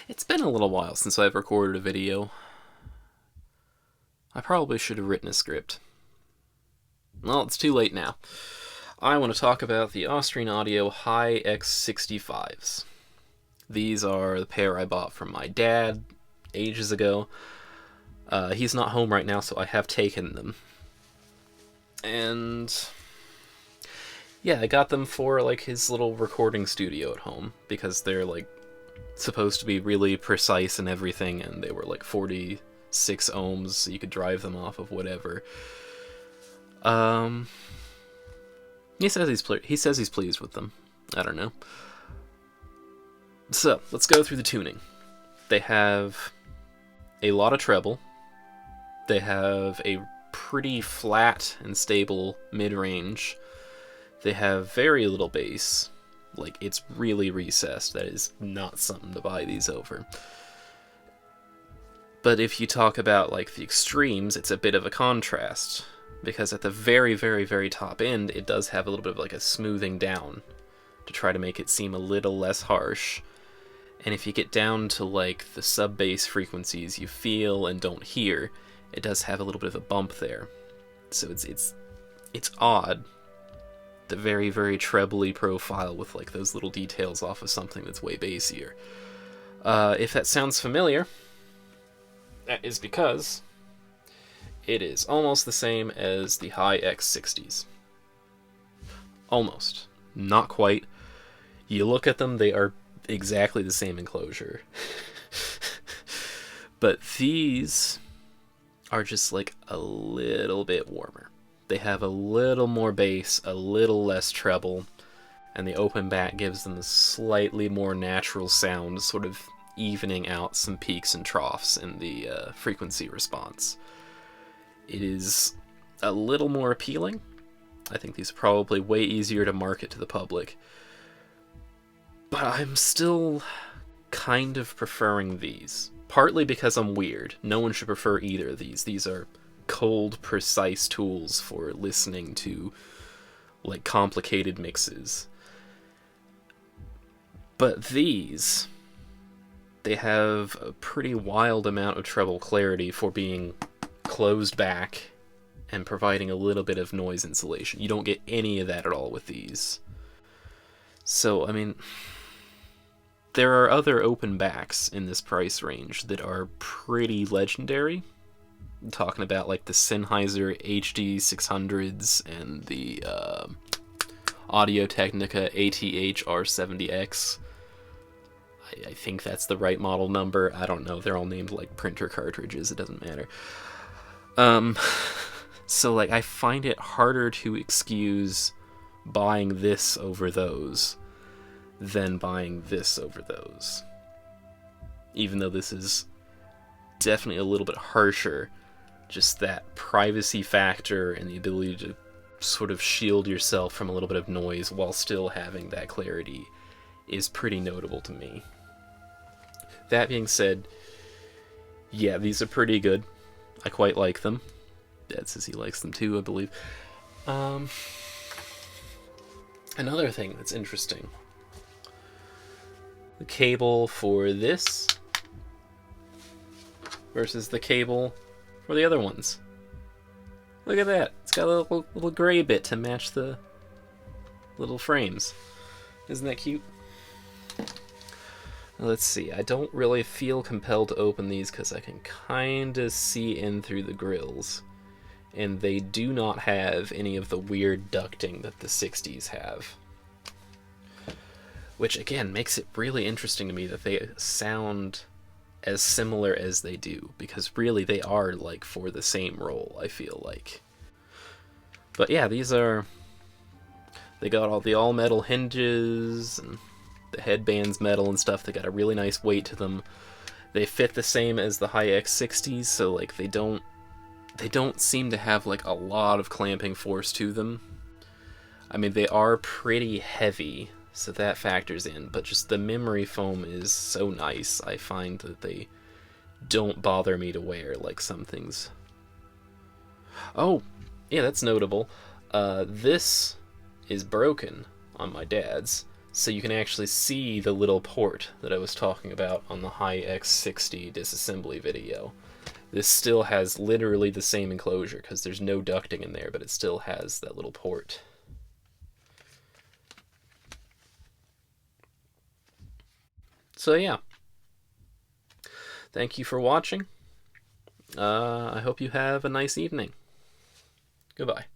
It's been a little while since I've recorded a video. I probably should have written a script. Well, it's too late now. I want to talk about the Austrian Audio HI-X65s. These are the pair I bought from my dad ages ago. He's not home right now, so I have taken them. And yeah, I got them for like his little recording studio at home because they're like supposed to be really precise and everything, and they were like 46 ohms, so you could drive them off of whatever. He says he's pleased with them. I don't know. So let's go through the tuning. They have a lot of treble. They have a pretty flat and stable mid-range. They have very little bass. Like, it's really recessed. That is not something to buy these over. But if you talk about, like, the extremes, it's a bit of a contrast. Because at the very, very, very top end, it does have a little bit of, like, a smoothing down to try to make it seem a little less harsh. And if you get down to, like, the sub-bass frequencies you feel and don't hear, it does have a little bit of a bump there. So it's odd. The very, very trebly profile with like those little details off of something that's way bassier. If that sounds familiar, that is because it is almost the same as the HI-X60s. Almost. Not quite. You look at them, they are exactly the same enclosure. But these are just like a little bit warmer. They have a little more bass, a little less treble, and the open back gives them a slightly more natural sound, sort of evening out some peaks and troughs in the frequency response. It is a little more appealing. I think these are probably way easier to market to the public. But I'm still kind of preferring these. Partly because I'm weird. No one should prefer either of these. These are cold, precise tools for listening to like complicated mixes. But these, they have a pretty wild amount of treble clarity for being closed back and providing a little bit of noise insulation. You don't get any of that at all with these. So, I mean, there are other open backs in this price range that are pretty legendary. I'm talking about like the Sennheiser HD600s and the Audio-Technica ATH-R70X. I think that's the right model number. I don't know. They're all named like printer cartridges. It doesn't matter. So like I find it harder to excuse buying this over those than buying this over those. Even though this is definitely a little bit harsher, just that privacy factor and the ability to sort of shield yourself from a little bit of noise while still having that clarity is pretty notable to me. That being said, yeah, these are pretty good. I quite like them. Dad says he likes them too, I believe. Another thing that's interesting. The cable for this versus the cable for the other ones. Look at that. It's got a little gray bit to match the little frames. Isn't that cute? Let's see. I don't really feel compelled to open these because I can kind of see in through the grills. And they do not have any of the weird ducting that the 60s have. Which, again, makes it really interesting to me that they sound as similar as they do. Because really, they are, like, for the same role, I feel like. But yeah, these are... They got all the all-metal hinges, and the headband's metal and stuff. They got a really nice weight to them. They fit the same as the HI-X60s, so, like, they don't seem to have, like, a lot of clamping force to them. I mean, they are pretty heavy, so that factors in, but just the memory foam is so nice. I find that they don't bother me to wear like some things. Oh, yeah, that's notable. This is broken on my dad's, So you can actually see the little port that I was talking about on the HI-X60 disassembly video. This still has literally the same enclosure because there's no ducting in there, but it still has that little port. So yeah, thank you for watching. I hope you have a nice evening. Goodbye.